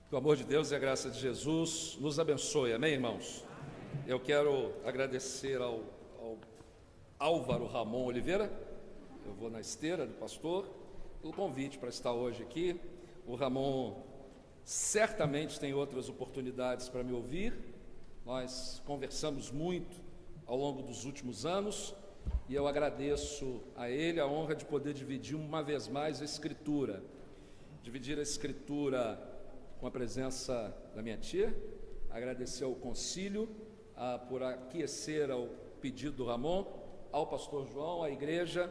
Que o amor de Deus e a graça de Jesus nos abençoe, amém, irmãos? Eu quero agradecer ao Álvaro Ramon Oliveira, eu vou na esteira do pastor, pelo convite para estar hoje aqui. O Ramon certamente tem outras oportunidades para me ouvir, nós conversamos muito ao longo dos últimos anos e eu agradeço a ele a honra de poder dividir uma vez mais a Escritura, com a presença da minha tia, agradecer ao concílio por aquecer ao pedido do Ramon, ao pastor João, à igreja,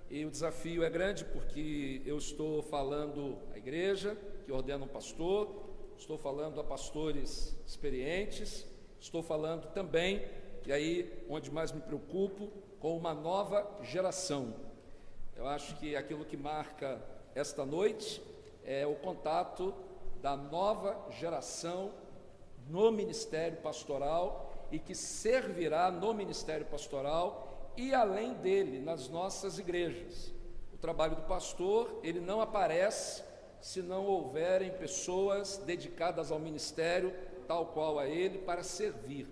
e o desafio é grande porque eu estou falando à igreja, que ordena um pastor, estou falando a pastores experientes, estou falando também, e aí onde mais me preocupo, com uma nova geração. Eu acho que aquilo que marca esta noite é o contato da nova geração no ministério pastoral e que servirá no ministério pastoral e além dele, nas nossas igrejas. O trabalho do pastor, ele não aparece se não houverem pessoas dedicadas ao ministério, tal qual a ele, para servir.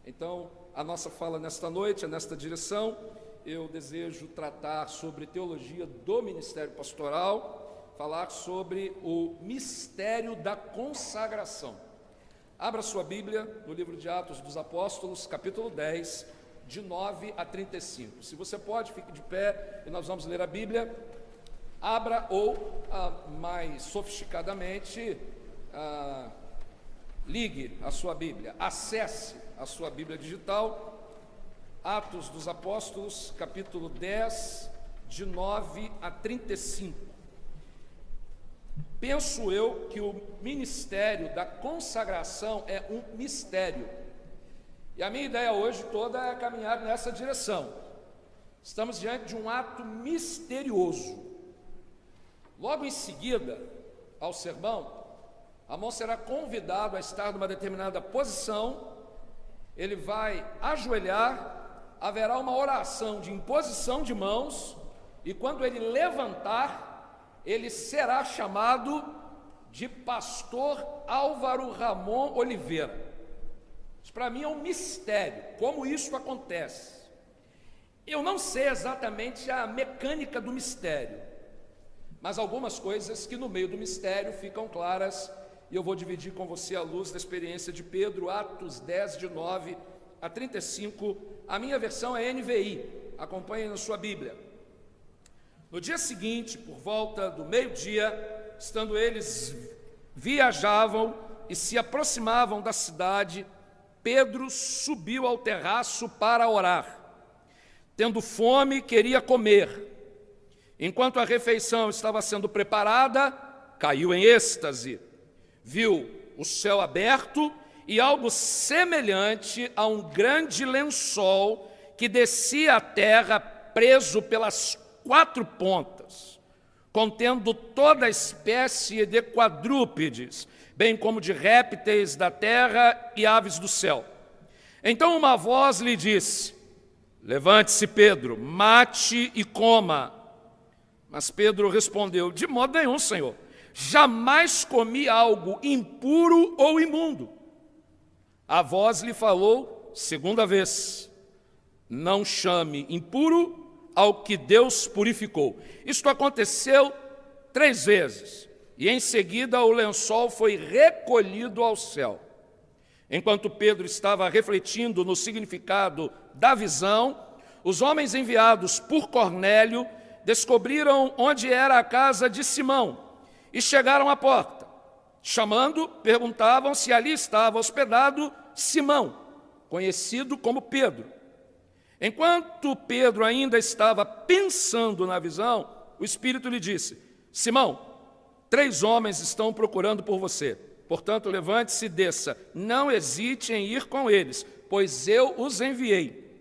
Então, a nossa fala nesta noite é nesta direção. Eu desejo tratar sobre teologia do ministério pastoral, falar sobre o mistério da consagração. Abra sua Bíblia no livro de Atos dos Apóstolos, capítulo 10, de 9 a 35. Se você pode, fique de pé e nós vamos ler a Bíblia. Abra ou, mais sofisticadamente, ligue a sua Bíblia, acesse a sua Bíblia digital, Atos dos Apóstolos, capítulo 10, de 9 a 35. Penso eu que o ministério da consagração é um mistério. E a minha ideia hoje toda é caminhar nessa direção. Estamos diante de um ato misterioso. Logo em seguida ao sermão, Ramon será convidado a estar numa determinada posição, ele vai ajoelhar, haverá uma oração de imposição de mãos, e quando ele levantar, ele será chamado de pastor Álvaro Ramon Oliveira. Isso para mim é um mistério, como isso acontece. Eu não sei exatamente a mecânica do mistério, mas algumas coisas que no meio do mistério ficam claras, e eu vou dividir com você à luz da experiência de Pedro, Atos 10, de 9 a 35, a minha versão é NVI, acompanhe na sua Bíblia. No dia seguinte, por volta do meio-dia, estando eles viajavam e se aproximavam da cidade, Pedro subiu ao terraço para orar. Tendo fome, queria comer. Enquanto a refeição estava sendo preparada, caiu em êxtase. Viu o céu aberto e algo semelhante a um grande lençol que descia à terra preso pelas 4 pontas, contendo toda a espécie de quadrúpedes, bem como de répteis da terra e aves do céu. Então uma voz lhe disse: levante-se, Pedro, mate e coma. Mas Pedro respondeu: de modo nenhum, Senhor, jamais comi algo impuro ou imundo. A voz lhe falou segunda vez: não chame impuro ao que Deus purificou. Isto aconteceu 3 vezes, e em seguida o lençol foi recolhido ao céu. Enquanto Pedro estava refletindo no significado da visão, os homens enviados por Cornélio descobriram onde era a casa de Simão e chegaram à porta. Chamando, perguntavam se ali estava hospedado Simão, conhecido como Pedro. Enquanto Pedro ainda estava pensando na visão, o Espírito lhe disse: Simão, 3 homens estão procurando por você. Portanto, levante-se e desça. Não hesite em ir com eles, pois eu os enviei.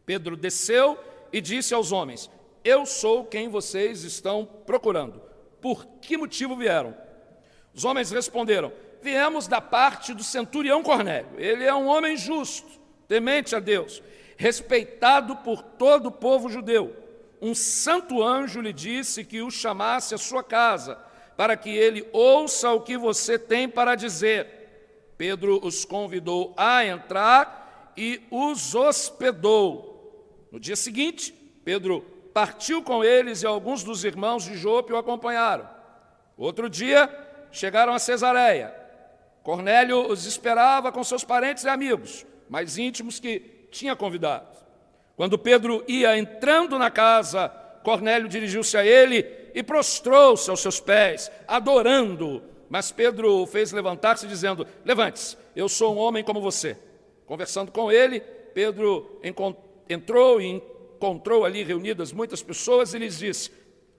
Pedro desceu e disse aos homens: eu sou quem vocês estão procurando. Por que motivo vieram? Os homens responderam: viemos da parte do centurião Cornélio. Ele é um homem justo, temente a Deus, respeitado por todo o povo judeu. Um santo anjo lhe disse que o chamasse à sua casa para que ele ouça o que você tem para dizer. Pedro os convidou a entrar e os hospedou. No dia seguinte, Pedro partiu com eles e alguns dos irmãos de Jope o acompanharam. Outro dia, chegaram a Cesareia. Cornélio os esperava com seus parentes e amigos, mais íntimos que tinha convidado. Quando Pedro ia entrando na casa, Cornélio dirigiu-se a ele e prostrou-se aos seus pés, adorando-o. Mas Pedro o fez levantar-se, dizendo: levante-se, eu sou um homem como você. Conversando com ele, Pedro entrou e encontrou ali reunidas muitas pessoas e lhes disse: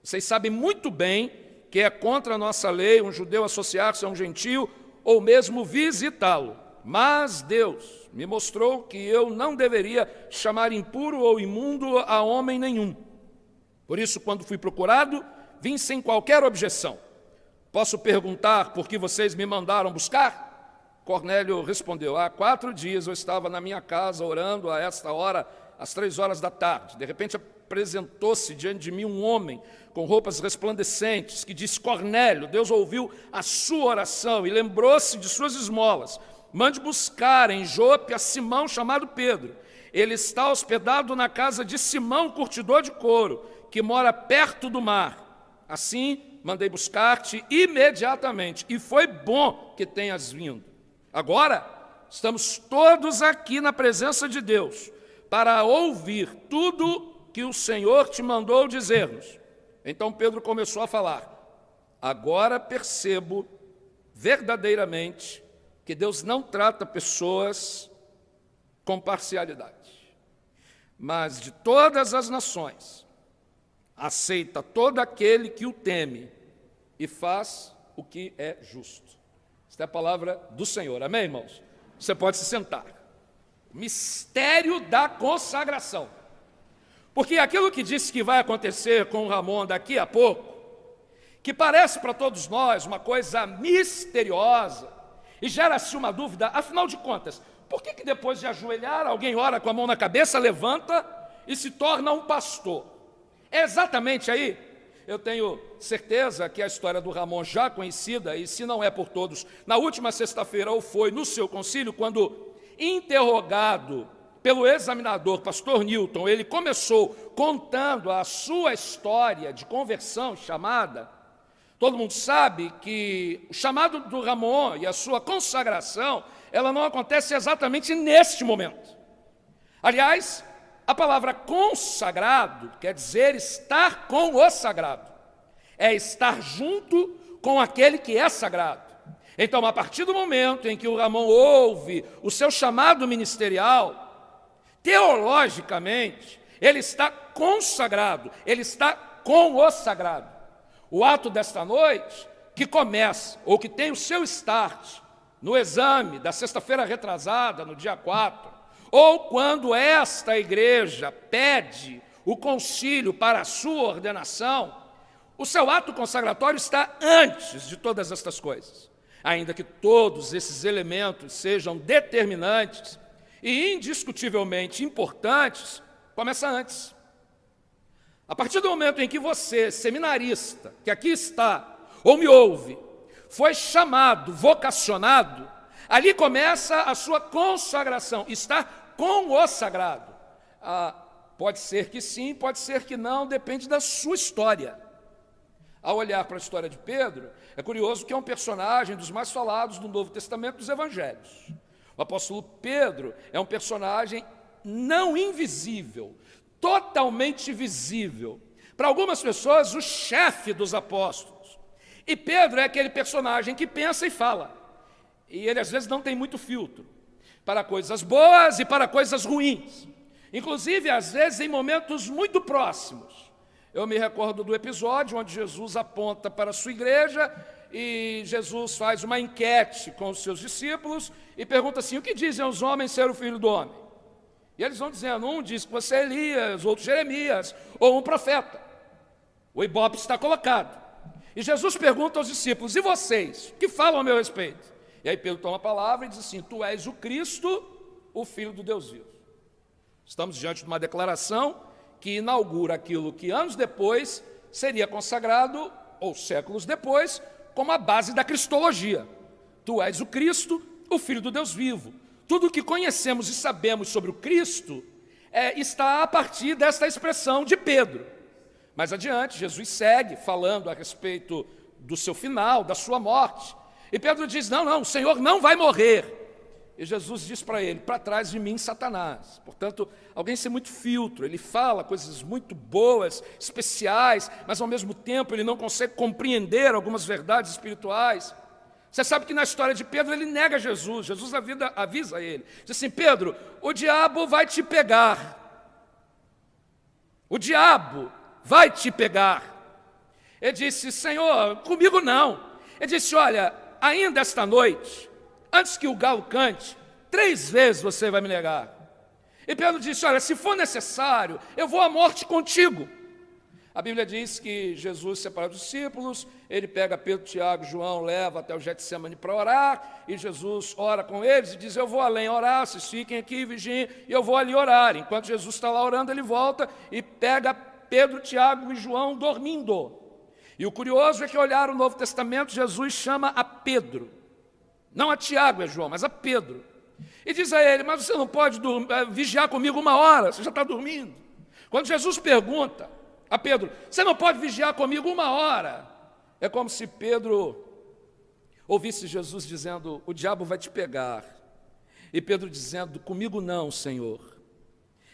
vocês sabem muito bem que é contra a nossa lei um judeu associar-se a um gentio ou mesmo visitá-lo. Mas Deus me mostrou que eu não deveria chamar impuro ou imundo a homem nenhum. Por isso, quando fui procurado, vim sem qualquer objeção. Posso perguntar por que vocês me mandaram buscar? Cornélio respondeu: há 4 dias eu estava na minha casa orando a esta hora, às 3 horas da tarde. De repente apresentou-se diante de mim um homem com roupas resplandecentes, que disse: Cornélio, Deus ouviu a sua oração e lembrou-se de suas esmolas. Mande buscar em Jope a Simão, chamado Pedro. Ele está hospedado na casa de Simão, curtidor de couro, que mora perto do mar. Assim, mandei buscar-te imediatamente, e foi bom que tenhas vindo. Agora, estamos todos aqui na presença de Deus, para ouvir tudo que o Senhor te mandou dizer-nos. Então Pedro começou a falar: agora percebo verdadeiramente que Deus não trata pessoas com parcialidade, mas de todas as nações aceita todo aquele que o teme e faz o que é justo. Esta é a palavra do Senhor. Amém, irmãos? Você pode se sentar. Mistério da consagração. Porque aquilo que disse que vai acontecer com o Ramon daqui a pouco, que parece para todos nós uma coisa misteriosa, e gera-se uma dúvida, afinal de contas, por que depois de ajoelhar, alguém ora com a mão na cabeça, levanta e se torna um pastor? É exatamente aí. Eu tenho certeza que a história do Ramon já conhecida, e se não é por todos, na última sexta-feira ou foi no seu concílio, quando interrogado pelo examinador, pastor Newton, ele começou contando a sua história de conversão chamada. Todo mundo sabe que o chamado do Ramon e a sua consagração, ela não acontece exatamente neste momento. Aliás, a palavra consagrado quer dizer estar com o sagrado. É estar junto com aquele que é sagrado. Então, a partir do momento em que o Ramon ouve o seu chamado ministerial, teologicamente, ele está consagrado, ele está com o sagrado. O ato desta noite, que começa, ou que tem o seu start, no exame da sexta-feira retrasada, no dia 4, ou quando esta igreja pede o concílio para a sua ordenação, o seu ato consagratório está antes de todas estas coisas. Ainda que todos esses elementos sejam determinantes e indiscutivelmente importantes, começa antes. A partir do momento em que você, seminarista, que aqui está, ou me ouve, foi chamado, vocacionado, ali começa a sua consagração, está com o sagrado. Pode ser que sim, pode ser que não, depende da sua história. Ao olhar para a história de Pedro, é curioso que é um personagem dos mais falados do Novo Testamento dos Evangelhos. O apóstolo Pedro é um personagem não invisível, totalmente visível. Para algumas pessoas, o chefe dos apóstolos. E Pedro é aquele personagem que pensa e fala. E ele às vezes não tem muito filtro para coisas boas e para coisas ruins. Inclusive, às vezes, em momentos muito próximos. Eu me recordo do episódio onde Jesus aponta para a sua igreja e Jesus faz uma enquete com os seus discípulos e pergunta assim: o que dizem os homens ser o filho do homem? E eles vão dizendo, um diz que você é Elias, outro Jeremias, ou um profeta. O ibope está colocado. E Jesus pergunta aos discípulos: e vocês, o que falam a meu respeito? E aí Pedro toma a palavra e diz assim: tu és o Cristo, o Filho do Deus vivo. Estamos diante de uma declaração que inaugura aquilo que anos depois seria consagrado ou séculos depois, como a base da cristologia. Tu és o Cristo, o Filho do Deus vivo. Tudo o que conhecemos e sabemos sobre o Cristo está a partir desta expressão de Pedro. Mais adiante, Jesus segue falando a respeito do seu final, da sua morte. E Pedro diz, não, o Senhor não vai morrer. E Jesus diz para ele, para trás de mim, Satanás. Portanto, alguém sem muito filtro, ele fala coisas muito boas, especiais, mas ao mesmo tempo ele não consegue compreender algumas verdades espirituais. Você sabe que na história de Pedro ele nega Jesus, Jesus avisa ele, diz assim, Pedro, o diabo vai te pegar. O diabo vai te pegar. Ele disse, Senhor, comigo não. Ele disse, olha, ainda esta noite, antes que o galo cante, 3 vezes você vai me negar. E Pedro disse, olha, se for necessário, eu vou à morte contigo. A Bíblia diz que Jesus separa os discípulos, ele pega Pedro, Tiago e João, leva até o Getsemane para orar, e Jesus ora com eles e diz, eu vou além orar, vocês fiquem aqui, vigiem, e eu vou ali orar. Enquanto Jesus está lá orando, ele volta e pega Pedro, Tiago e João dormindo. E o curioso é que, olhar o Novo Testamento, Jesus chama a Pedro, não a Tiago e a João, mas a Pedro. E diz a ele, mas você não pode vigiar comigo 1 hora, você já está dormindo. Quando Jesus pergunta a Pedro, você não pode vigiar comigo 1 hora, é como se Pedro ouvisse Jesus dizendo, o diabo vai te pegar. E Pedro dizendo, comigo não, Senhor.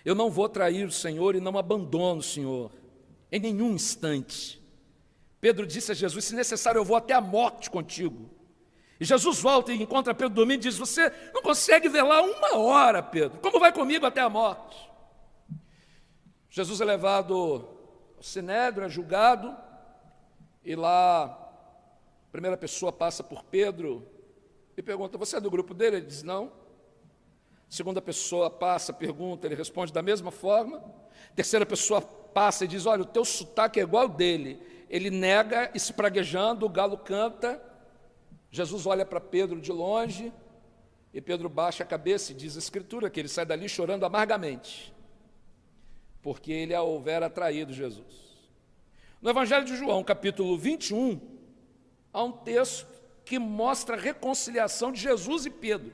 Eu não vou trair o Senhor e não abandono o Senhor, em nenhum instante. Pedro disse a Jesus, se necessário eu vou até a morte contigo. E Jesus volta e encontra Pedro dormindo e diz, você não consegue velar 1 hora, Pedro, como vai comigo até a morte? Jesus é levado ao Sinédrio, é julgado, e lá a primeira pessoa passa por Pedro e pergunta, você é do grupo dele? Ele diz, não. A segunda pessoa passa, pergunta, ele responde da mesma forma. A terceira pessoa passa e diz, olha, o teu sotaque é igual ao dele. Ele nega, espraguejando, o galo canta. Jesus olha para Pedro de longe, e Pedro baixa a cabeça e diz a Escritura que ele sai dali chorando amargamente, porque ele houvera traído Jesus. No Evangelho de João, capítulo 21, há um texto que mostra a reconciliação de Jesus e Pedro.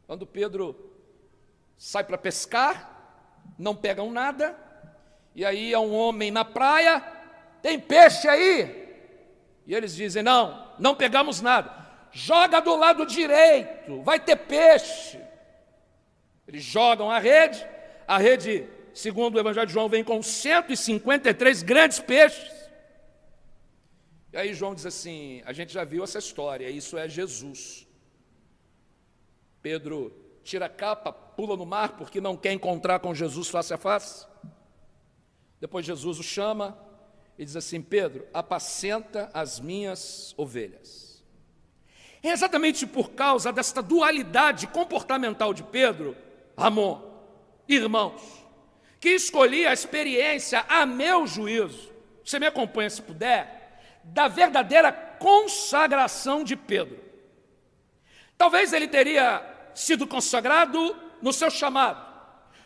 Quando Pedro sai para pescar, não pegam nada, e aí há um homem na praia, tem peixe aí? E eles dizem, não pegamos nada. Joga do lado direito, vai ter peixe. Eles jogam a rede, segundo o Evangelho de João, vem com 153 grandes peixes. E aí João diz assim, a gente já viu essa história, isso é Jesus. Pedro tira a capa, pula no mar, porque não quer encontrar com Jesus face a face. Depois Jesus o chama e diz assim, Pedro, apacenta as minhas ovelhas. É exatamente por causa desta dualidade comportamental de Pedro, Ramon, irmãos, que escolhi a experiência, a meu juízo, você me acompanha se puder, da verdadeira consagração de Pedro. Talvez ele teria sido consagrado no seu chamado,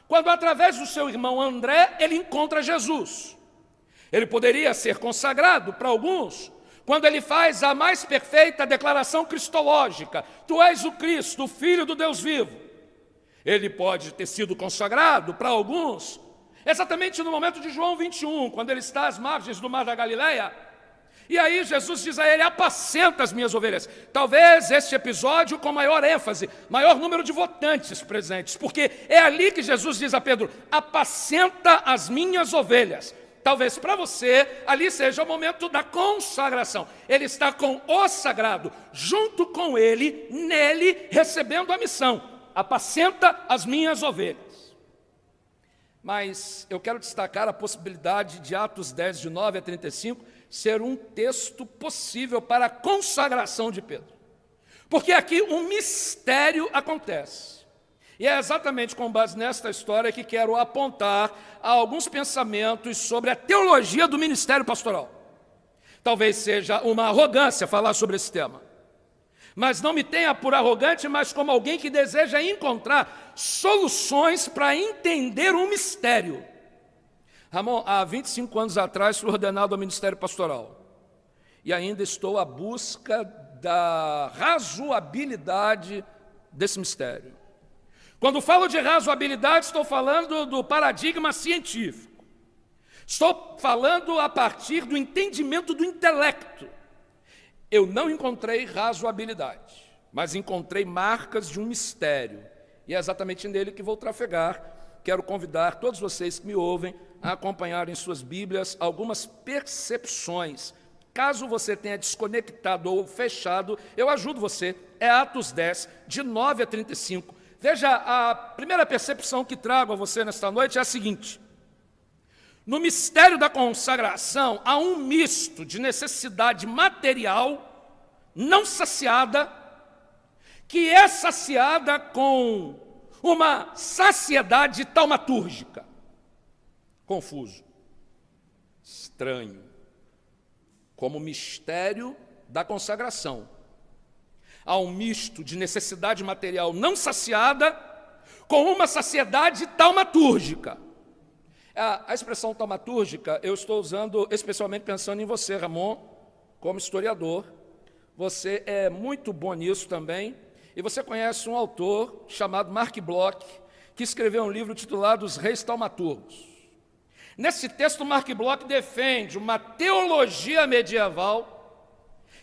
quando através do seu irmão André ele encontra Jesus. Ele poderia ser consagrado para alguns quando ele faz a mais perfeita declaração cristológica, tu és o Cristo, o Filho do Deus vivo. Ele pode ter sido consagrado para alguns exatamente no momento de João 21, quando ele está às margens do mar da Galileia, e aí Jesus diz a ele, apacenta as minhas ovelhas. Talvez este episódio com maior ênfase, maior número de votantes presentes, porque é ali que Jesus diz a Pedro, apacenta as minhas ovelhas. Talvez para você, ali seja o momento da consagração. Ele está com o sagrado, junto com ele, nele, recebendo a missão. Apacenta as minhas ovelhas. Mas eu quero destacar a possibilidade de Atos 10, de 9 a 35, ser um texto possível para a consagração de Pedro. Porque aqui um mistério acontece. E é exatamente com base nesta história que quero apontar a alguns pensamentos sobre a teologia do ministério pastoral. Talvez seja uma arrogância falar sobre esse tema, mas não me tenha por arrogante, mas como alguém que deseja encontrar soluções para entender um mistério. Ramon, há 25 anos atrás fui ordenado ao ministério pastoral. e ainda estou à busca da razoabilidade desse mistério. Quando falo de razoabilidade, estou falando do paradigma científico. Estou falando a partir do entendimento do intelecto. Eu não encontrei razoabilidade, mas encontrei marcas de um mistério. E é exatamente nele que vou trafegar. Quero convidar todos vocês que me ouvem a acompanhar em suas Bíblias algumas percepções. Caso você tenha desconectado ou fechado, eu ajudo você. É Atos 10, de 9 a 35. Veja, a primeira percepção que trago a você nesta noite é a seguinte. No mistério da consagração, há um misto de necessidade material, não saciada, que é saciada com uma saciedade taumatúrgica. Confuso, estranho, como o mistério da consagração. Há um misto de necessidade material não saciada com uma saciedade taumatúrgica. A expressão taumatúrgica eu estou usando especialmente pensando em você, Ramon, como historiador. Você é muito bom nisso também. E você conhece um autor chamado Mark Bloch, que escreveu um livro titulado Os Reis Taumaturgos. Nesse texto, Mark Bloch defende uma teologia medieval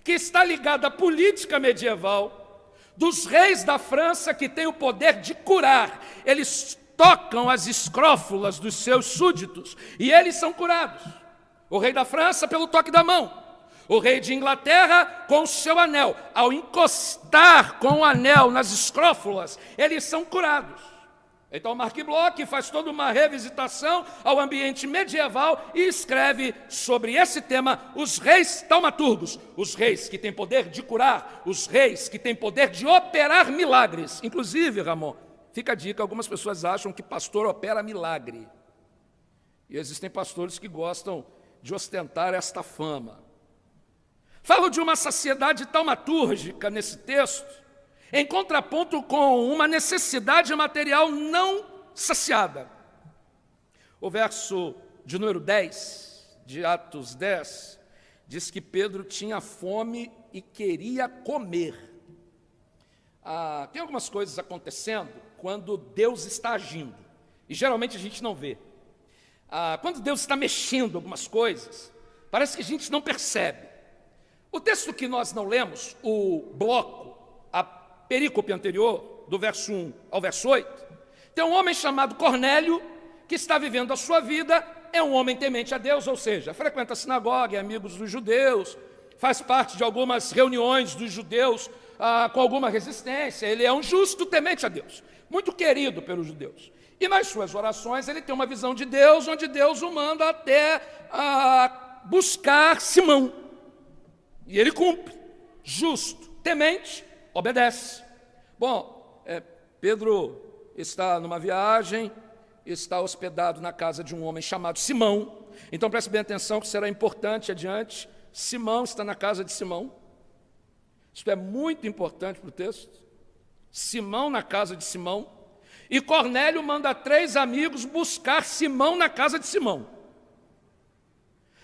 que está ligada à política medieval dos reis da França que têm o poder de curar. Eles tocam as escrófulas dos seus súditos e eles são curados. O rei da França pelo toque da mão. O rei de Inglaterra com o seu anel. Ao encostar com o anel nas escrófulas, eles são curados. Então, Mark Bloch faz toda uma revisitação ao ambiente medieval e escreve sobre esse tema os reis taumaturgos, os reis que têm poder de curar, os reis que têm poder de operar milagres. Inclusive, Ramon, fica a dica, algumas pessoas acham que pastor opera milagre. E existem pastores que gostam de ostentar esta fama. Falo de uma saciedade taumatúrgica nesse texto, em contraponto com uma necessidade material não saciada. O verso de número 10, de Atos 10, diz que Pedro tinha fome e queria comer. Tem algumas coisas acontecendo quando Deus está agindo, e geralmente a gente não vê. Quando Deus está mexendo algumas coisas, parece que a gente não percebe. O texto que nós não lemos, o bloco, a perícope anterior, do verso 1 ao verso 8, tem um homem chamado Cornélio, que está vivendo a sua vida, é um homem temente a Deus, ou seja, frequenta a sinagoga, é amigos dos judeus, faz parte de algumas reuniões dos judeus com alguma resistência, ele é um justo temente a Deus, muito querido pelos judeus. E nas suas orações ele tem uma visão de Deus, onde Deus o manda até buscar Simão. E ele cumpre, justo, temente, obedece. Bom, Pedro está numa viagem, está hospedado na casa de um homem chamado Simão. Então preste bem atenção que será importante adiante. Simão está na casa de Simão. Isso é muito importante para o texto. Simão na casa de Simão. E Cornélio manda 3 amigos buscar Simão na casa de Simão.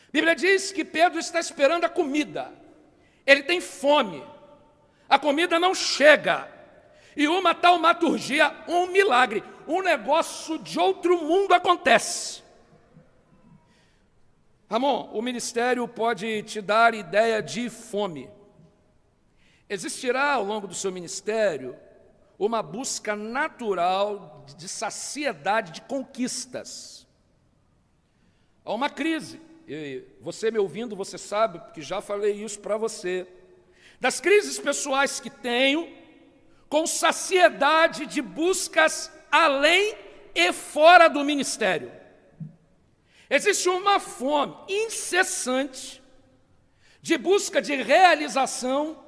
A Bíblia diz que Pedro está esperando a comida. Ele tem fome. A comida não chega. E uma taumaturgia, um milagre, um negócio de outro mundo acontece. Ramon, o ministério pode te dar ideia de fome. Existirá ao longo do seu ministério uma busca natural de saciedade, de conquistas. Há uma crise. E você me ouvindo, você sabe, porque já falei isso para você. Das crises pessoais que tenho, com saciedade de buscas além e fora do ministério. Existe uma fome incessante de busca de realização,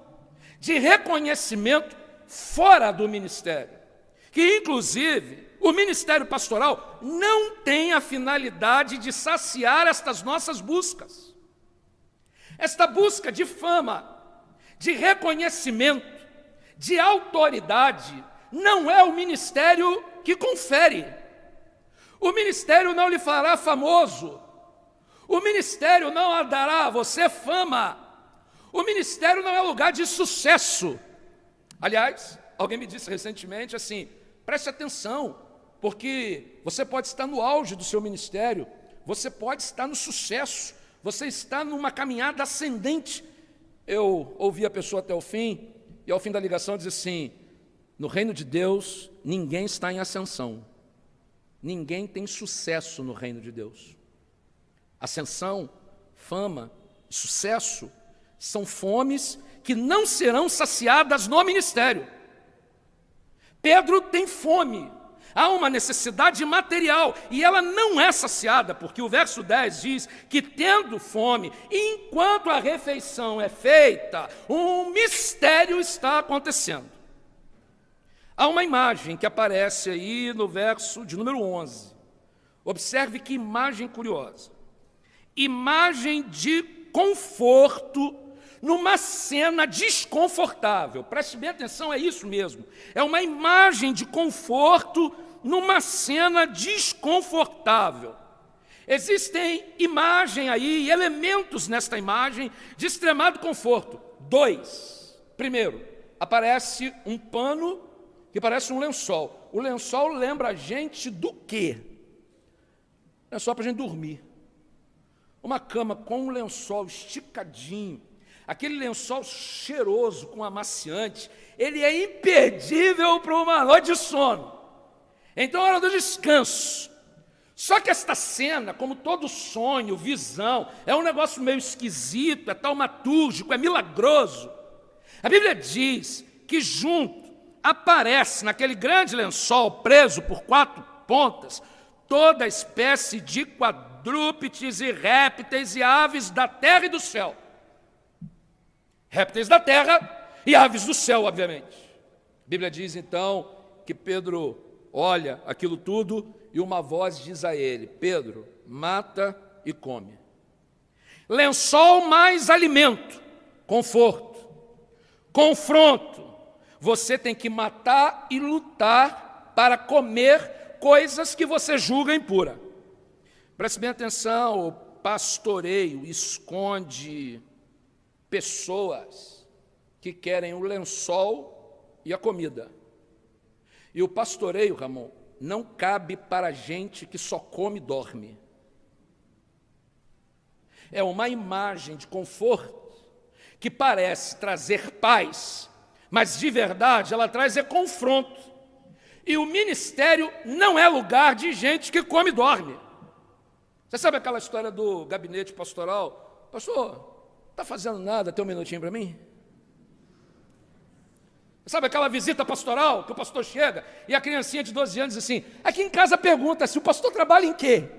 de reconhecimento fora do ministério. Que, inclusive, o ministério pastoral não tem a finalidade de saciar estas nossas buscas. Esta busca de fama, de reconhecimento, de autoridade, não é o ministério que confere. O ministério não lhe fará famoso. O ministério não dará a você fama. O ministério não é lugar de sucesso. Aliás, alguém me disse recentemente assim, preste atenção, porque você pode estar no auge do seu ministério, você pode estar no sucesso, você está numa caminhada ascendente. Eu ouvi a pessoa até o fim, e ao fim da ligação diz assim, no reino de Deus, ninguém está em ascensão. Ninguém tem sucesso no reino de Deus. Ascensão, fama, sucesso são fomes que não serão saciadas no ministério. Pedro tem fome, há uma necessidade material e ela não é saciada, porque o verso 10 diz que tendo fome, enquanto a refeição é feita, um mistério está acontecendo. Há uma imagem que aparece aí no verso de número 11. Observe que imagem curiosa. Imagem de conforto numa cena desconfortável. Preste bem atenção, é isso mesmo. É uma imagem de conforto numa cena desconfortável. Existem imagem aí, elementos nesta imagem de extremado conforto. 2. Primeiro, aparece um pano que parece um lençol. O lençol lembra a gente do quê? Lençol para a gente dormir. Uma cama com um lençol esticadinho, aquele lençol cheiroso com amaciante, ele é imperdível para uma noite de sono. Então é hora do descanso. Só que esta cena, como todo sonho, visão, é um negócio meio esquisito, é taumatúrgico, é milagroso. A Bíblia diz que junto aparece naquele grande lençol preso por 4 pontas toda espécie de quadrúpedes e répteis e aves da terra e do céu. Répteis da terra e aves do céu, obviamente. A Bíblia diz então que Pedro olha aquilo tudo e uma voz diz a ele, Pedro, mata e come. Lençol mais alimento, conforto, confronto. Você tem que matar e lutar para comer coisas que você julga impura. Preste bem atenção, o pastoreio esconde pessoas que querem o lençol e a comida. E o pastoreio, Ramon, não cabe para gente que só come e dorme. É uma imagem de conforto que parece trazer paz, mas de verdade ela traz confronto. E o ministério não é lugar de gente que come e dorme. Você sabe aquela história do gabinete pastoral? Pastor, está fazendo nada? Tem um minutinho para mim? Sabe aquela visita pastoral que o pastor chega e a criancinha de 12 anos diz assim, aqui em casa pergunta se o pastor trabalha em quê?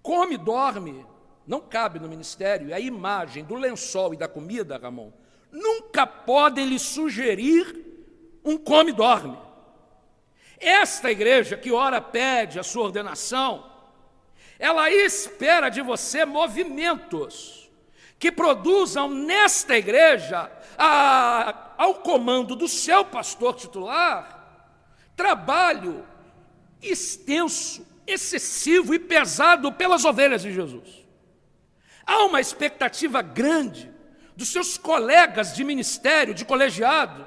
Come e dorme. Não cabe no ministério, a imagem do lençol e da comida, Ramon, nunca podem lhe sugerir um come e dorme. Esta igreja que ora pede a sua ordenação, ela espera de você movimentos que produzam nesta igreja, ao comando do seu pastor titular, trabalho extenso, excessivo e pesado pelas ovelhas de Jesus. Há uma expectativa grande dos seus colegas de ministério, de colegiado,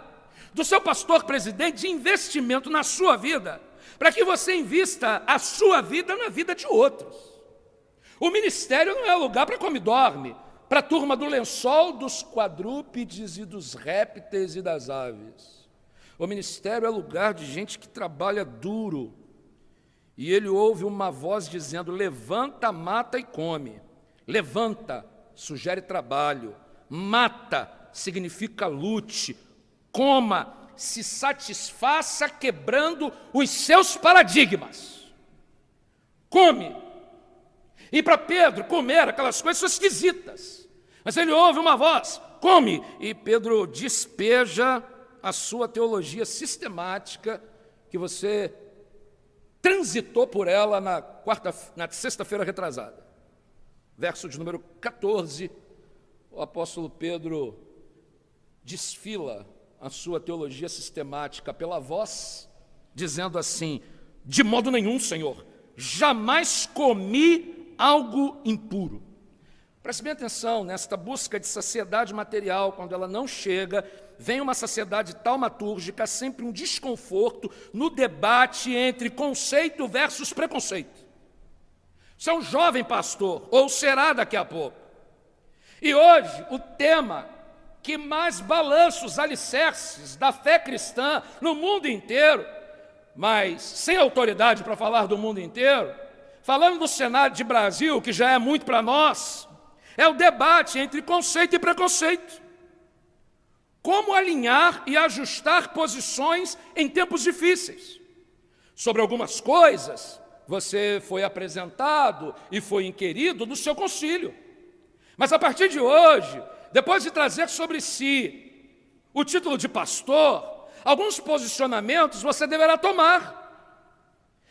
do seu pastor presidente, de investimento na sua vida, para que você invista a sua vida na vida de outros. O ministério não é lugar para come e dorme, para a turma do lençol, dos quadrúpedes e dos répteis e das aves. O ministério é lugar de gente que trabalha duro. E ele ouve uma voz dizendo, levanta, mata e come. Levanta, sugere trabalho. Mata, significa lute. Coma, se satisfaça quebrando os seus paradigmas. Come. E para Pedro, comer aquelas coisas são esquisitas. Mas ele ouve uma voz, come. E Pedro despeja a sua teologia sistemática, que você transitou por ela na sexta-feira retrasada. Verso de número 14, o apóstolo Pedro desfila a sua teologia sistemática pela voz, dizendo assim, de modo nenhum, Senhor, jamais comi algo impuro. Preste bem atenção, nesta busca de saciedade material, quando ela não chega, vem uma saciedade taumatúrgica, sempre um desconforto no debate entre conceito versus preconceito. Você é um jovem pastor, ou será daqui a pouco. E hoje, o tema que mais balança os alicerces da fé cristã no mundo inteiro, mas sem autoridade para falar do mundo inteiro, falando do cenário de Brasil, que já é muito para nós, é o debate entre conceito e preconceito. Como alinhar e ajustar posições em tempos difíceis. Sobre algumas coisas, você foi apresentado e foi inquirido no seu concílio. Mas a partir de hoje, depois de trazer sobre si o título de pastor, alguns posicionamentos você deverá tomar.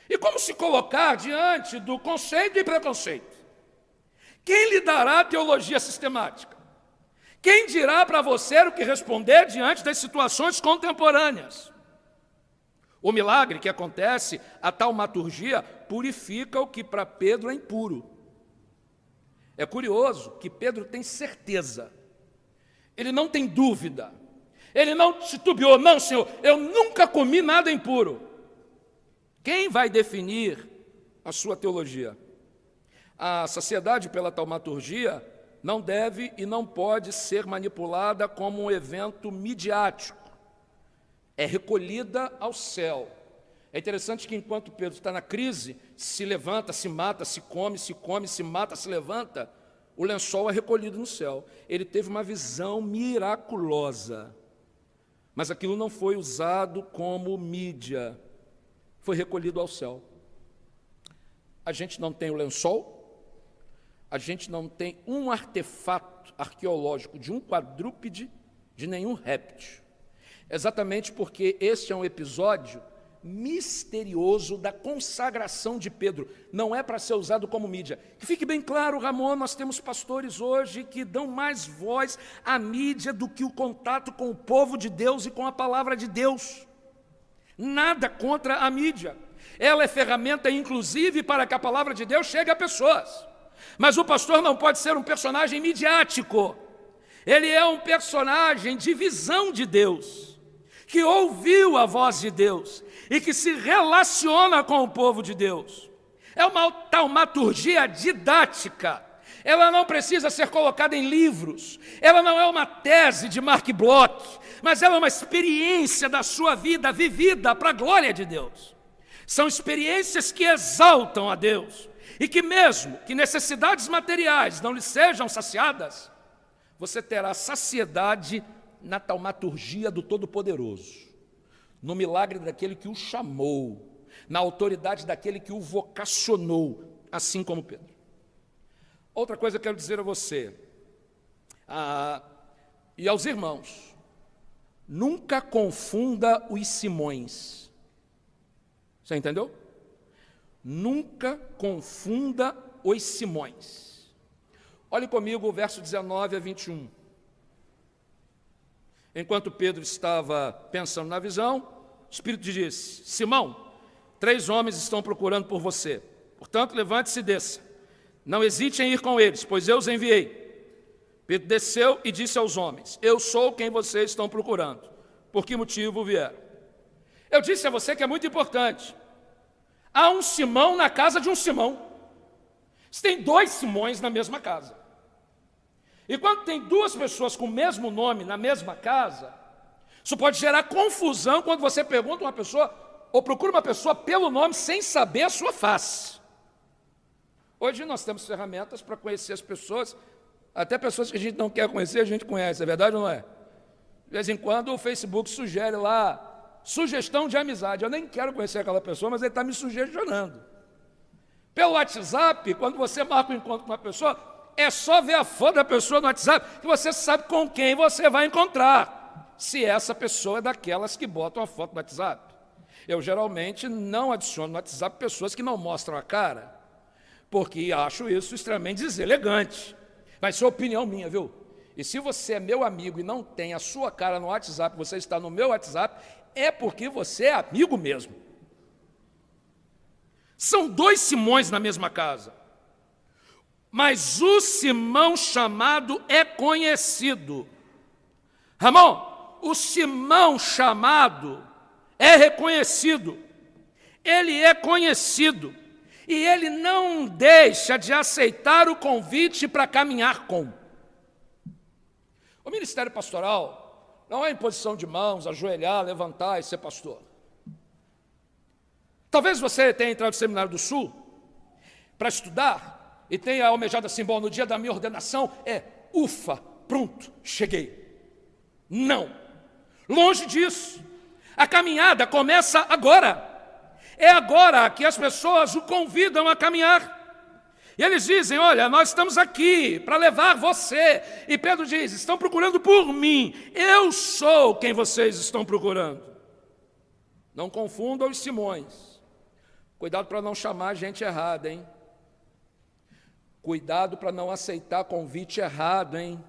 E como se colocar diante do conceito e preconceito? Quem lhe dará a teologia sistemática? Quem dirá para você o que responder diante das situações contemporâneas? O milagre que acontece, a taumaturgia, purifica o que para Pedro é impuro. É curioso que Pedro tem certeza, ele não tem dúvida, ele não titubeou, não, Senhor, eu nunca comi nada impuro. Quem vai definir a sua teologia? A saciedade pela taumaturgia não deve e não pode ser manipulada como um evento midiático. É recolhida ao céu. É interessante que enquanto Pedro está na crise, se levanta, se mata, se come, se mata, se levanta, o lençol é recolhido no céu. Ele teve uma visão miraculosa, mas aquilo não foi usado como mídia, foi recolhido ao céu. A gente não tem o lençol, a gente não tem um artefato arqueológico de um quadrúpede, de nenhum réptil. Exatamente porque este é um episódio misterioso da consagração de Pedro. Não é para ser usado como mídia. Que fique bem claro, Ramon, nós temos pastores hoje que dão mais voz à mídia do que o contato com o povo de Deus e com a palavra de Deus. Nada contra a mídia. Ela é ferramenta, inclusive, para que a palavra de Deus chegue a pessoas. Mas o pastor não pode ser um personagem midiático. Ele é um personagem de visão de Deus, que ouviu a voz de Deus e que se relaciona com o povo de Deus. É uma taumaturgia didática. Ela não precisa ser colocada em livros. Ela não é uma tese de Mark Bloch, mas ela é uma experiência da sua vida vivida para a glória de Deus. São experiências que exaltam a Deus. E que mesmo que necessidades materiais não lhe sejam saciadas, você terá saciedade na taumaturgia do Todo-Poderoso, no milagre daquele que o chamou, na autoridade daquele que o vocacionou, assim como Pedro. Outra coisa que eu quero dizer a você, e aos irmãos, nunca confunda os Simões. Você entendeu? Nunca confunda os Simões. Olhe comigo o verso 19 a 21. Enquanto Pedro estava pensando na visão, o Espírito disse: Simão, 3 homens estão procurando por você. Portanto, levante-se e desça. Não hesite em ir com eles, pois eu os enviei. Pedro desceu e disse aos homens: Eu sou quem vocês estão procurando. Por que motivo vieram? Eu disse a você que é muito importante. Há um Simão na casa de um Simão. Você tem 2 Simões na mesma casa. E quando tem 2 pessoas com o mesmo nome na mesma casa, isso pode gerar confusão quando você pergunta uma pessoa, ou procura uma pessoa pelo nome sem saber a sua face. Hoje nós temos ferramentas para conhecer as pessoas, até pessoas que a gente não quer conhecer, a gente conhece, é verdade ou não é? De vez em quando o Facebook sugere lá, sugestão de amizade. Eu nem quero conhecer aquela pessoa, mas ele está me sugestionando. Pelo WhatsApp, quando você marca um encontro com uma pessoa, é só ver a foto da pessoa no WhatsApp que você sabe com quem você vai encontrar, se essa pessoa é daquelas que botam a foto no WhatsApp. Eu geralmente não adiciono no WhatsApp pessoas que não mostram a cara, porque acho isso extremamente deselegante. Mas isso é opinião minha, viu? E se você é meu amigo e não tem a sua cara no WhatsApp, você está no meu WhatsApp, é porque você é amigo mesmo. São 2 Simões na mesma casa. mas o Simão chamado é conhecido. Ramon, o Simão chamado é reconhecido, ele é conhecido, e ele não deixa de aceitar o convite para caminhar com. O ministério pastoral não é imposição de mãos, ajoelhar, levantar e ser pastor. Talvez você tenha entrado no Seminário do Sul para estudar e tenha almejado assim, bom, no dia da minha ordenação ufa, pronto, cheguei. Não, longe disso. A caminhada começa agora. É agora que as pessoas o convidam a caminhar. E eles dizem, olha, nós estamos aqui para levar você. E Pedro diz, estão procurando por mim. Eu sou quem vocês estão procurando. Não confundam os Simões. Cuidado para não chamar gente errada, hein? Cuidado para não aceitar convite errado, hein?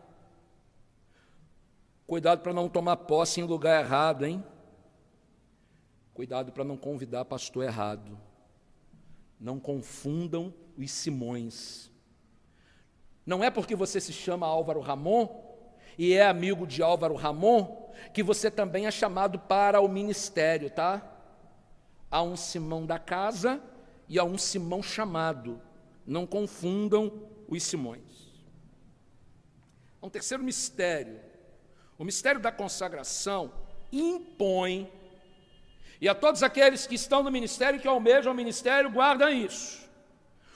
Cuidado para não tomar posse em lugar errado, hein? Cuidado para não convidar pastor errado. Não confundam os Simões. Não é porque você se chama Álvaro Ramon e é amigo de Álvaro Ramon que você também é chamado para o ministério, tá? Há um Simão da casa e há um Simão chamado. Não confundam os Simões. Um terceiro mistério. O mistério da consagração impõe, e a todos aqueles que estão no ministério, que almejam o ministério, guardam isso.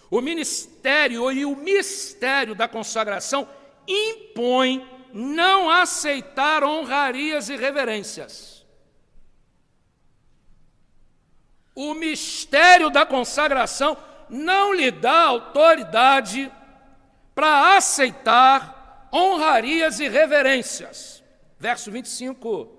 O ministério e o mistério da consagração impõe não aceitar honrarias e reverências. O mistério da consagração não lhe dá autoridade para aceitar honrarias e reverências. Verso 25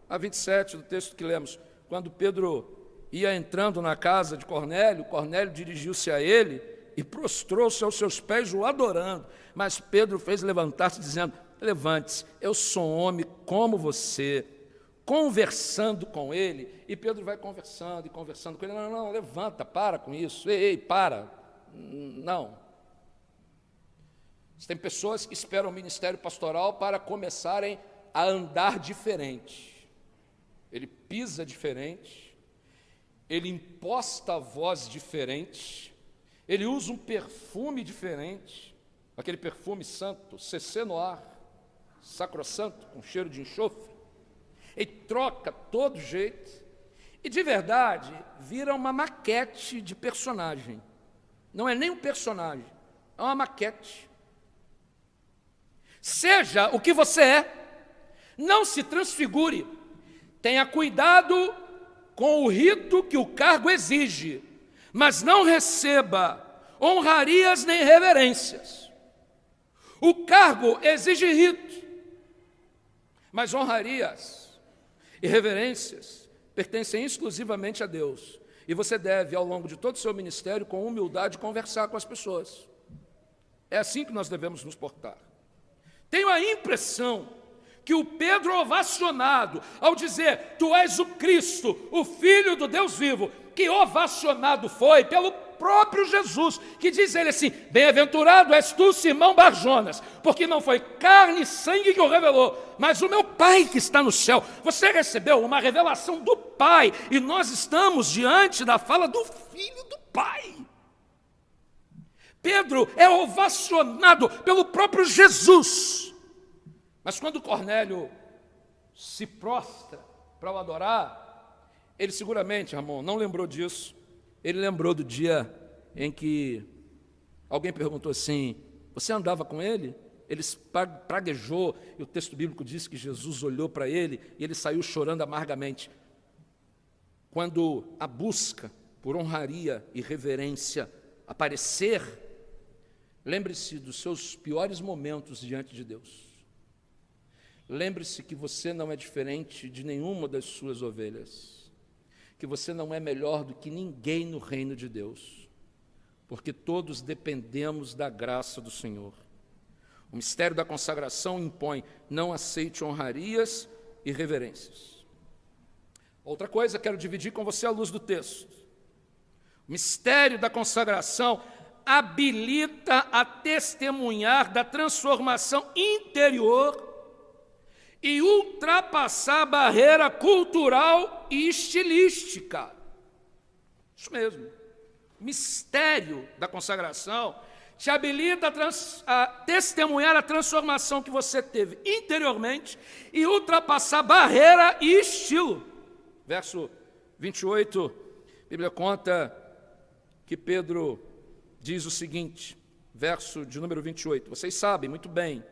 a 27 do texto que lemos. Quando Pedro ia entrando na casa de Cornélio, Cornélio dirigiu-se a ele e prostrou-se aos seus pés, o adorando. Mas Pedro fez levantar-se, dizendo, levante-se, eu sou um homem como você. Conversando com ele, e Pedro vai conversando e conversando com ele, não, levanta, para com isso, ei, para, não. Tem pessoas que esperam o ministério pastoral para começarem a andar diferente. Ele pisa diferente, ele imposta a voz diferente, ele usa um perfume diferente, aquele perfume santo, CC Noir, sacrossanto, com cheiro de enxofre. Ele troca todo jeito e, de verdade, vira uma maquete de personagem. Não é nem um personagem, é uma maquete. Seja o que você é, não se transfigure. Tenha cuidado com o rito que o cargo exige, mas não receba honrarias nem reverências. O cargo exige rito, mas honrarias e reverências pertencem exclusivamente a Deus. E você deve, ao longo de todo o seu ministério, com humildade, conversar com as pessoas. É assim que nós devemos nos portar. Tenho a impressão que o Pedro ovacionado, ao dizer, tu és o Cristo, o Filho do Deus vivo, que ovacionado foi pelo próprio Jesus, que diz ele assim, bem-aventurado és tu, Simão Barjonas, porque não foi carne e sangue que o revelou, mas o meu Pai que está no céu. Você recebeu uma revelação do Pai, e nós estamos diante da fala do Filho do Pai. Pedro é ovacionado pelo próprio Jesus. Mas quando Cornélio se prostra para o adorar, ele seguramente, Ramon, não lembrou disso. Ele lembrou do dia em que alguém perguntou assim, você andava com ele? Ele praguejou, e o texto bíblico diz que Jesus olhou para ele e ele saiu chorando amargamente. Quando a busca por honraria e reverência aparecer, lembre-se dos seus piores momentos diante de Deus. Lembre-se que você não é diferente de nenhuma das suas ovelhas, que você não é melhor do que ninguém no reino de Deus, porque todos dependemos da graça do Senhor. O mistério da consagração impõe, não aceite honrarias e reverências. Outra coisa, quero dividir com você à luz do texto. O mistério da consagração habilita a testemunhar da transformação interior e ultrapassar a barreira cultural e estilística. Isso mesmo. Mistério da consagração te habilita a testemunhar a transformação que você teve interiormente e ultrapassar barreira e estilo. Verso 28, a Bíblia conta que Pedro diz o seguinte, verso de número 28, vocês sabem muito bem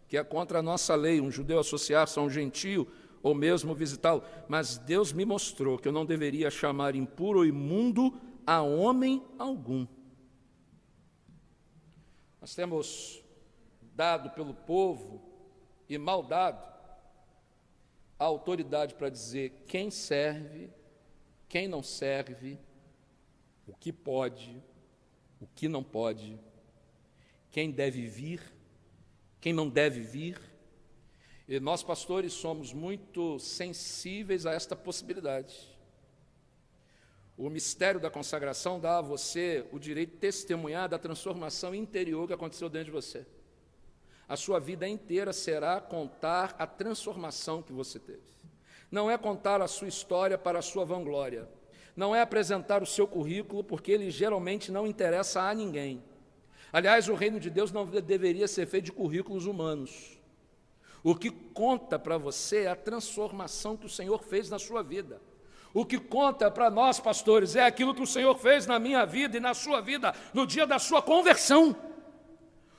que é contra a nossa lei um judeu associar-se a um gentio ou mesmo visitá-lo, mas Deus me mostrou que eu não deveria chamar impuro ou imundo a homem algum. Nós temos dado pelo povo, e mal dado, a autoridade para dizer quem serve, quem não serve, o que pode, o que não pode, quem deve vir, quem não deve vir. E nós, pastores, somos muito sensíveis a esta possibilidade. O mistério da consagração dá a você o direito de testemunhar da transformação interior que aconteceu dentro de você. A sua vida inteira será contar a transformação que você teve. Não é contar a sua história para a sua vanglória. Não é apresentar o seu currículo, porque ele geralmente não interessa a ninguém. Aliás, o reino de Deus não deveria ser feito de currículos humanos. O que conta para você é a transformação que o Senhor fez na sua vida. O que conta para nós, pastores, é aquilo que o Senhor fez na minha vida e na sua vida no dia da sua conversão.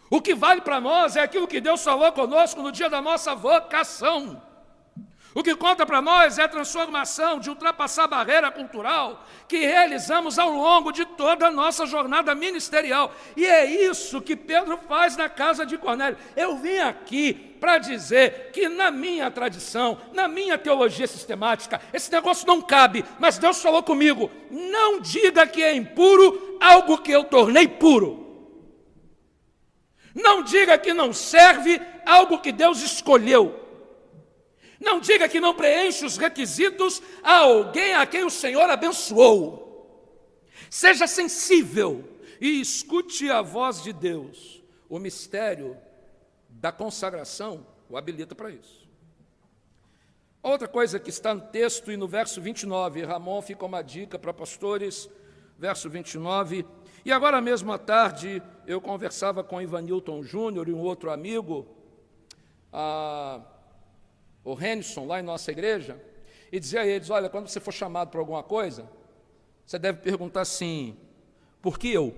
O que vale para nós é aquilo que Deus falou conosco no dia da nossa vocação. O que conta para nós é a transformação de ultrapassar a barreira cultural que realizamos ao longo de toda a nossa jornada ministerial. E é isso que Pedro faz na casa de Cornélio. Eu vim aqui para dizer que na minha tradição, na minha teologia sistemática, esse negócio não cabe, mas Deus falou comigo, não diga que é impuro algo que eu tornei puro. Não diga que não serve algo que Deus escolheu. Não diga que não preenche os requisitos a alguém a quem o Senhor abençoou. Seja sensível e escute a voz de Deus. O mistério da consagração o habilita para isso. Outra coisa que está no texto e no verso 29, Ramon fica uma dica para pastores, verso 29. E agora mesmo à tarde eu conversava com Ivanilton Júnior e um outro amigo, o Renison, lá em nossa igreja, e dizia a eles, olha, quando você for chamado para alguma coisa, você deve perguntar assim, por que eu?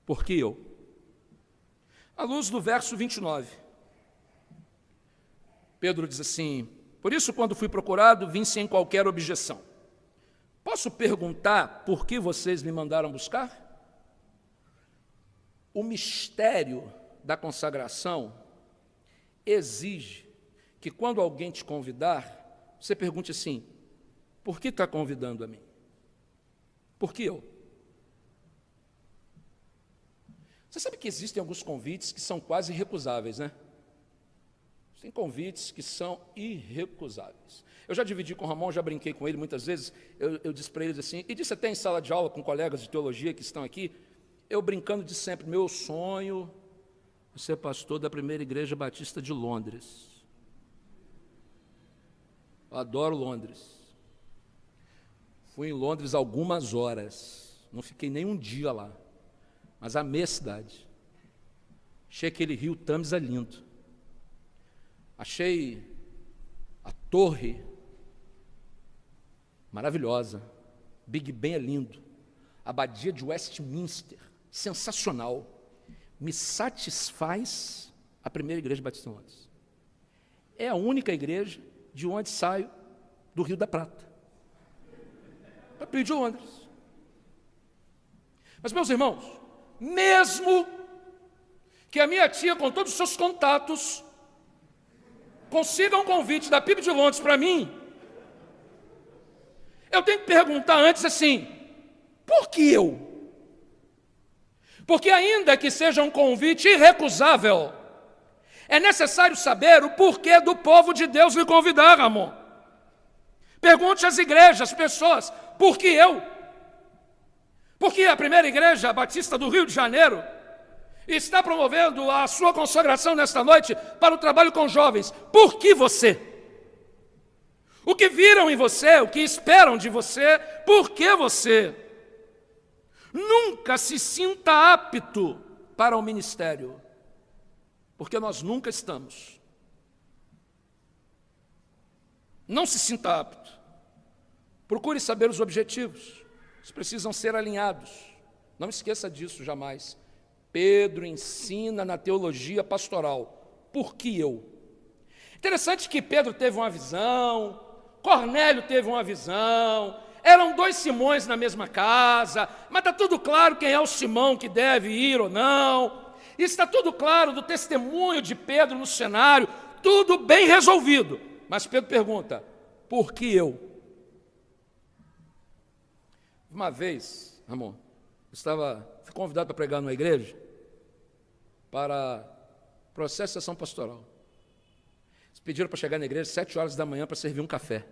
Por que eu? À luz do verso 29, Pedro diz assim, por isso quando fui procurado, vim sem qualquer objeção. Posso perguntar por que vocês me mandaram buscar? O mistério da consagração exige que quando alguém te convidar, você pergunte assim, por que está convidando a mim? Por que eu? Você sabe que existem alguns convites que são quase irrecusáveis, né? Tem convites que são irrecusáveis. Eu já dividi com o Ramon, já brinquei com ele muitas vezes, eu disse para eles assim, e disse até em sala de aula com colegas de teologia que estão aqui, eu brincando de sempre, meu sonho é ser pastor da primeira igreja batista de Londres. Eu adoro Londres. Fui em Londres algumas horas, não fiquei nem um dia lá, mas amei a cidade. Achei aquele rio Tâmisa lindo. Achei a torre maravilhosa, Big Ben é lindo, a abadia de Westminster, sensacional. Me satisfaz a primeira igreja batista em Londres. É a única igreja de onde saio do Rio da Prata, para pedir de Londres. Mas, meus irmãos, mesmo que a minha tia, com todos os seus contatos, consiga um convite da PIB de Londres para mim, eu tenho que perguntar antes assim, por que eu? Porque ainda que seja um convite irrecusável, é necessário saber o porquê do povo de Deus lhe convidar, amor. Pergunte às igrejas, às pessoas, por que eu? Porque a primeira igreja batista do Rio de Janeiro está promovendo a sua consagração nesta noite para o trabalho com jovens. Por que você? O que viram em você, o que esperam de você, por que você? Nunca se sinta apto para o ministério, porque nós nunca estamos. Não se sinta apto. Procure saber os objetivos. Eles precisam ser alinhados. Não esqueça disso jamais. Pedro ensina na teologia pastoral. Por que eu? Interessante que Pedro teve uma visão, Cornélio teve uma visão, eram 2 Simões na mesma casa, mas está tudo claro quem é o Simão que deve ir ou não. Está tudo claro do testemunho de Pedro no cenário, tudo bem resolvido. Mas Pedro pergunta, por que eu? Uma vez, Ramon, fui convidado para pregar numa igreja para processo de sessão pastoral. Eles pediram para chegar na igreja às 7 horas da manhã para servir um café.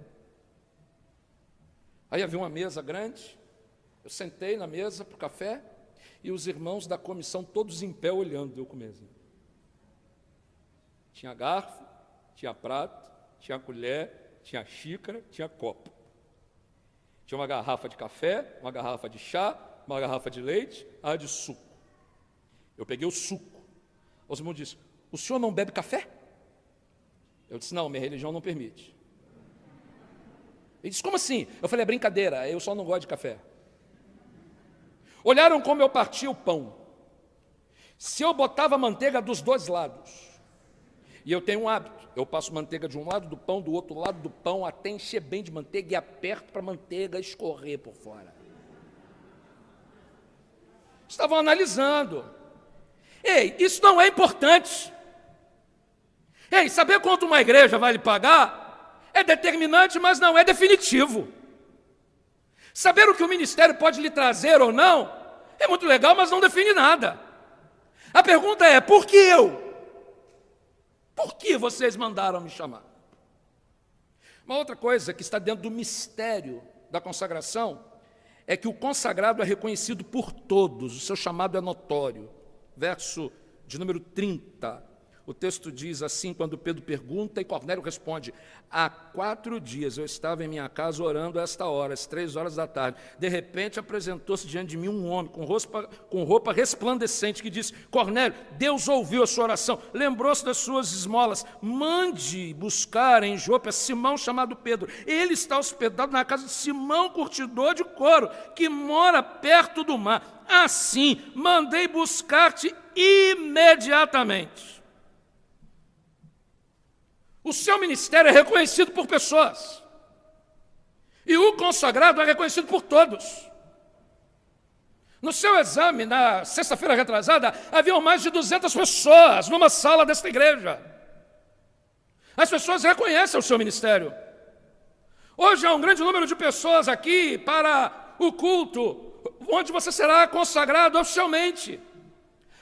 Aí havia uma mesa grande, eu sentei na mesa para o café e os irmãos da comissão todos em pé olhando eu comer. Tinha garfo, tinha prato, tinha colher, tinha xícara, tinha copo. Tinha uma garrafa de café, uma garrafa de chá, uma garrafa de leite, a de suco. Eu peguei o suco. Os irmãos disseram, o senhor não bebe café? Eu disse, não, minha religião não permite. Ele disse, como assim? Eu falei, é brincadeira, eu só não gosto de café. Olharam como eu partia o pão. Se eu botava manteiga dos 2 lados, e eu tenho um hábito, eu passo manteiga de um lado do pão, do outro lado do pão, até encher bem de manteiga e aperto para a manteiga escorrer por fora. Estavam analisando. Ei, isso não é importante. Ei, saber quanto uma igreja vai lhe pagar é determinante, mas não é definitivo. Saber o que o ministério pode lhe trazer ou não é muito legal, mas não define nada. A pergunta é, por que eu? Por que vocês mandaram me chamar? Uma outra coisa que está dentro do mistério da consagração é que o consagrado é reconhecido por todos, o seu chamado é notório. Verso de número 30, o texto diz assim, quando Pedro pergunta e Cornélio responde, há 4 dias eu estava em minha casa orando a esta hora, às 3 horas da tarde. De repente apresentou-se diante de mim um homem com roupa resplandecente que disse, Cornélio, Deus ouviu a sua oração, lembrou-se das suas esmolas, mande buscar em Jope Simão chamado Pedro. Ele está hospedado na casa de Simão, curtidor de couro, que mora perto do mar. Assim, mandei buscar-te imediatamente. O seu ministério é reconhecido por pessoas. E o consagrado é reconhecido por todos. No seu exame, na sexta-feira retrasada, haviam mais de 200 pessoas numa sala desta igreja. As pessoas reconhecem o seu ministério. Hoje há um grande número de pessoas aqui para o culto, onde você será consagrado oficialmente.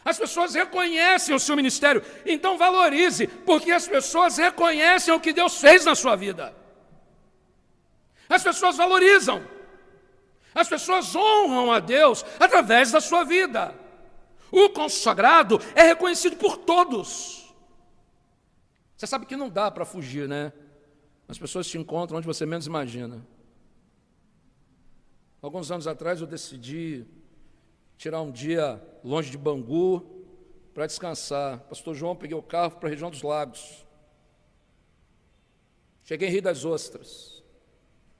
As pessoas reconhecem o seu ministério, então valorize, porque as pessoas reconhecem o que Deus fez na sua vida. As pessoas valorizam, as pessoas honram a Deus através da sua vida. O consagrado é reconhecido por todos. Você sabe que não dá para fugir, né? As pessoas te encontram onde você menos imagina. Alguns anos atrás eu decidi tirar um dia longe de Bangu para descansar. Pastor João, peguei o carro para a região dos Lagos. Cheguei em Rio das Ostras.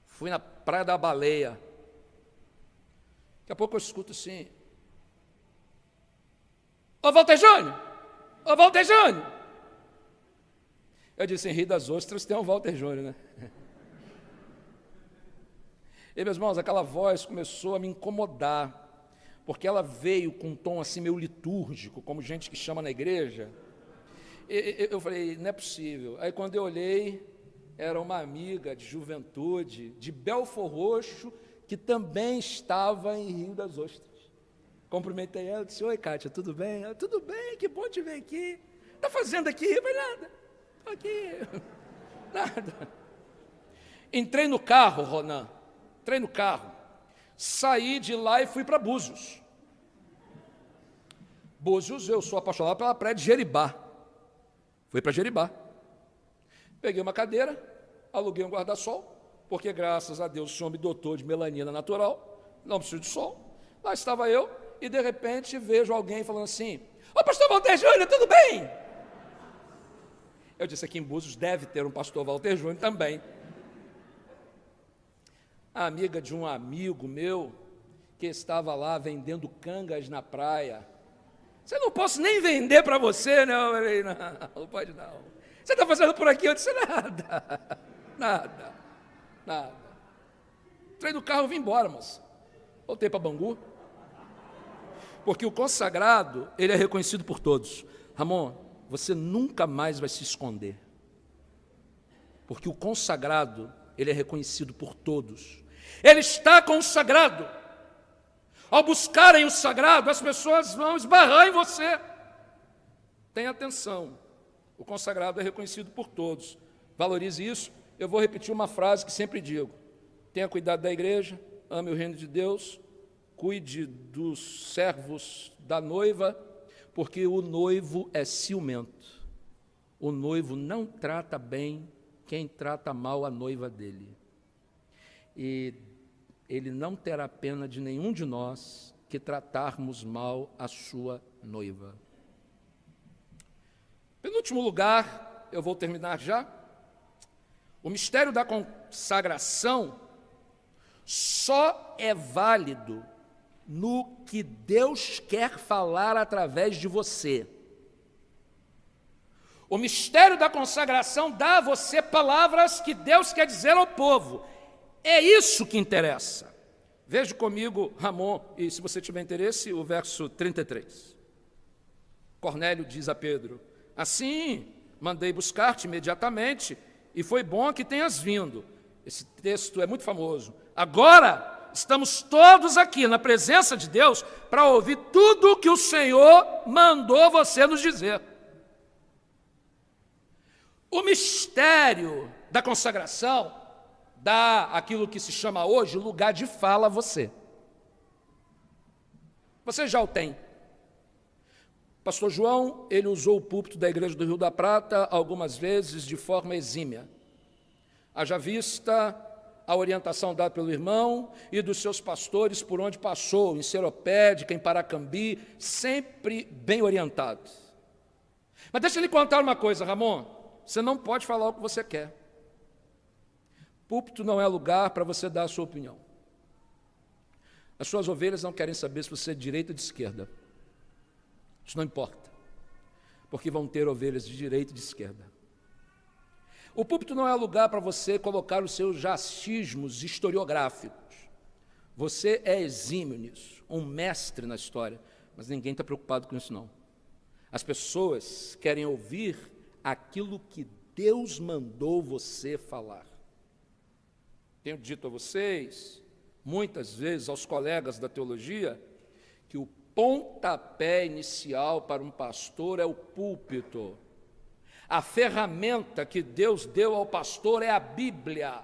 Fui na Praia da Baleia. Daqui a pouco eu escuto assim, ô Walter Júnior! Ô Walter Júnior! Eu disse, em Rio das Ostras tem um Walter Júnior, né? E, meus irmãos, aquela voz começou a me incomodar, porque ela veio com um tom assim meio litúrgico, como gente que chama na igreja. Eu falei, não é possível. Aí quando eu olhei, era uma amiga de juventude, de Belfor Roxo, que também estava em Rio das Ostras. Cumprimentei ela, disse, oi Kátia, tudo bem? Ela, tudo bem, que bom te ver aqui. Está fazendo aqui? Eu falei, nada, estou aqui, nada. Entrei no carro, Ronan, entrei no carro. saí de lá e fui para Búzios. Búzios, eu sou apaixonado pela praia de Jeribá. Fui para Jeribá. Peguei uma cadeira, aluguei um guarda-sol, porque graças a Deus o Senhor me dotou de melanina natural, não preciso de sol. Lá estava eu, e de repente vejo alguém falando assim: ô pastor Walter Júnior, tudo bem? Eu disse: aqui em Búzios deve ter um pastor Walter Júnior também. A amiga de um amigo meu, que estava lá vendendo cangas na praia. Você não posso nem vender para você, né? Eu falei: não pode não. Você está fazendo por aqui? Eu disse: nada. Entrei no carro e vim embora, moça. Voltei para Bangu. Porque o consagrado, ele é reconhecido por todos. Ramon, você nunca mais vai se esconder. Porque o consagrado, ele é reconhecido por todos. Ele está consagrado. Ao buscarem o sagrado, as pessoas vão esbarrar em você. Tenha atenção. O consagrado é reconhecido por todos. Valorize isso. Eu vou repetir uma frase que sempre digo: tenha cuidado da igreja, ame o reino de Deus, cuide dos servos da noiva, porque o noivo é ciumento. O noivo não trata bem quem trata mal a noiva dele. E ele não terá pena de nenhum de nós que tratarmos mal a sua noiva. Penúltimo lugar, eu vou terminar já. O mistério da consagração só é válido no que Deus quer falar através de você. O mistério da consagração dá a você palavras que Deus quer dizer ao povo. É isso que interessa. Veja comigo, Ramon, e se você tiver interesse, o verso 33. Cornélio diz a Pedro: assim, mandei buscar-te imediatamente, e foi bom que tenhas vindo. Esse texto é muito famoso. Agora, estamos todos aqui na presença de Deus para ouvir tudo o que o Senhor mandou você nos dizer. O mistério da consagração dá aquilo que se chama hoje lugar de fala a você. Você já o tem. Pastor João, ele usou o púlpito da Igreja do Rio da Prata algumas vezes de forma exímia. Haja vista a orientação dada pelo irmão e dos seus pastores por onde passou, em Seropédica, em Paracambi, sempre bem orientado. Mas deixa eu lhe contar uma coisa, Ramon, você não pode falar o que você quer. Púlpito não é lugar para você dar a sua opinião. As suas ovelhas não querem saber se você é de direita ou de esquerda. Isso não importa, porque vão ter ovelhas de direita e de esquerda. O púlpito não é lugar para você colocar os seus achismos historiográficos. Você é exímio nisso, um mestre na história, mas ninguém está preocupado com isso não. As pessoas querem ouvir aquilo que Deus mandou você falar. Tenho dito a vocês, muitas vezes aos colegas da teologia, que o pontapé inicial para um pastor é o púlpito. A ferramenta que Deus deu ao pastor é a Bíblia.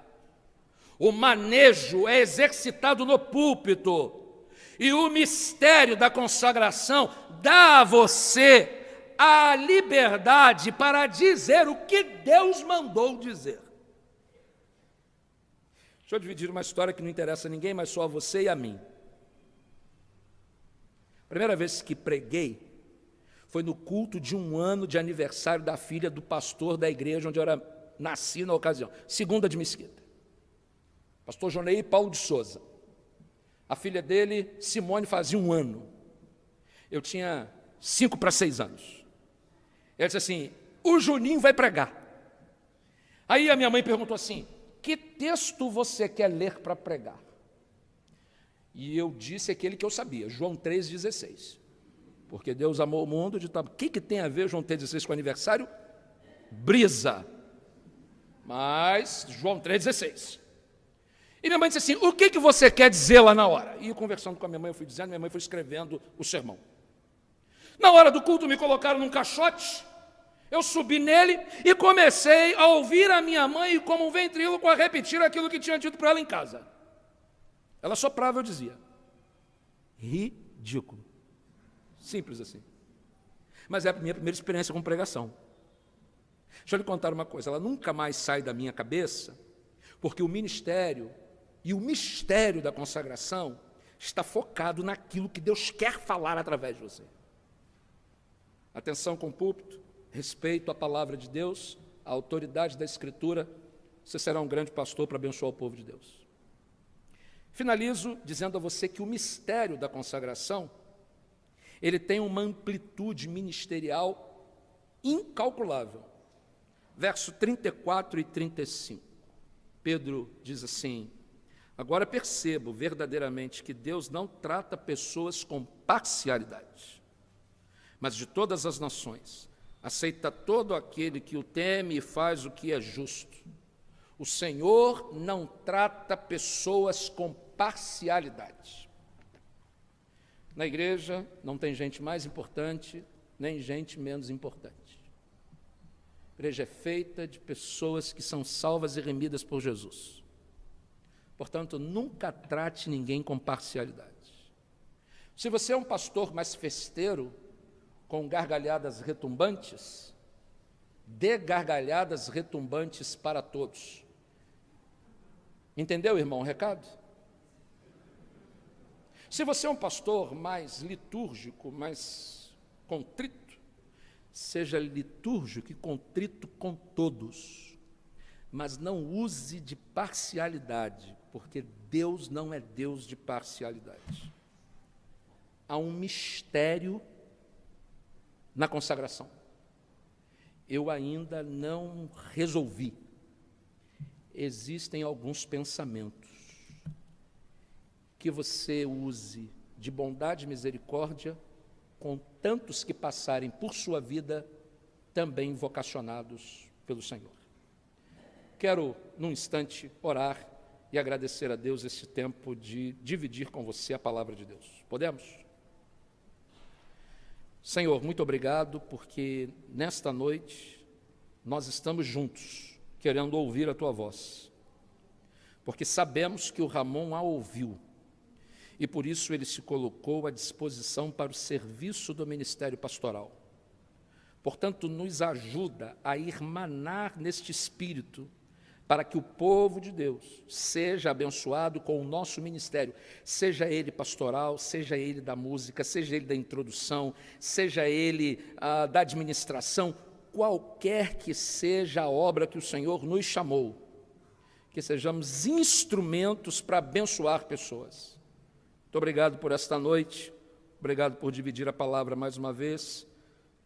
O manejo é exercitado no púlpito. E o mistério da consagração dá a você a liberdade para dizer o que Deus mandou dizer. Deixa eu dividir uma história que não interessa a ninguém, mas só a você e a mim. A primeira vez que preguei foi no culto de 1 ano de aniversário da filha do pastor da igreja onde eu nasci na ocasião, Segunda de Mesquita. Pastor Jonei Paulo de Souza. A filha dele, Simone, fazia 1 ano. Eu tinha 5 para 6 anos. Ele disse assim: o Juninho vai pregar. Aí a minha mãe perguntou assim: que texto você quer ler para pregar? E eu disse aquele que eu sabia, João 3,16. Porque Deus amou o mundo de tal... O que tem a ver João 3,16 com aniversário? Brisa. Mas João 3,16. E minha mãe disse assim: o que você quer dizer lá na hora? E conversando com a minha mãe, eu fui dizendo, minha mãe foi escrevendo o sermão. Na hora do culto me colocaram num caixote, eu subi nele e comecei a ouvir a minha mãe como um ventríloco a repetir aquilo que tinha dito para ela em casa. Ela soprava, eu dizia. Ridículo. Simples assim. Mas é a minha primeira experiência com pregação. Deixa eu lhe contar uma coisa, ela nunca mais sai da minha cabeça, porque o ministério e o mistério da consagração está focado naquilo que Deus quer falar através de você. Atenção com o púlpito, respeito à palavra de Deus, à autoridade da Escritura, você será um grande pastor para abençoar o povo de Deus. Finalizo dizendo a você que o mistério da consagração, ele tem uma amplitude ministerial incalculável. Verso 34 e 35, Pedro diz assim: agora percebo verdadeiramente que Deus não trata pessoas com parcialidade, mas de todas as nações, aceita todo aquele que o teme e faz o que é justo. O Senhor não trata pessoas com parcialidade. Na igreja não tem gente mais importante, nem gente menos importante. A igreja é feita de pessoas que são salvas e remidas por Jesus. Portanto, nunca trate ninguém com parcialidade. Se você é um pastor mais festeiro, com gargalhadas retumbantes, dê gargalhadas retumbantes para todos. Entendeu, irmão, o recado? Se você é um pastor mais litúrgico, mais contrito, seja litúrgico e contrito com todos, mas não use de parcialidade, porque Deus não é Deus de parcialidade. Há um mistério na consagração. Eu ainda não resolvi. Existem alguns pensamentos que você use de bondade e misericórdia com tantos que passarem por sua vida, também vocacionados pelo Senhor. Quero, num instante, orar e agradecer a Deus esse tempo de dividir com você a palavra de Deus. Podemos? Senhor, muito obrigado, porque nesta noite nós estamos juntos, querendo ouvir a Tua voz, porque sabemos que o Ramon a ouviu, e por isso ele se colocou à disposição para o serviço do ministério pastoral. Portanto, nos ajuda a irmanar neste espírito, para que o povo de Deus seja abençoado com o nosso ministério, seja ele pastoral, seja ele da música, seja ele da introdução, seja ele da administração, qualquer que seja a obra que o Senhor nos chamou, que sejamos instrumentos para abençoar pessoas. Muito obrigado por esta noite, obrigado por dividir a palavra mais uma vez.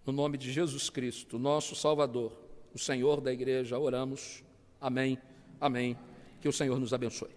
No nome de Jesus Cristo, nosso Salvador, o Senhor da igreja, oramos. Amém, amém. Que o Senhor nos abençoe.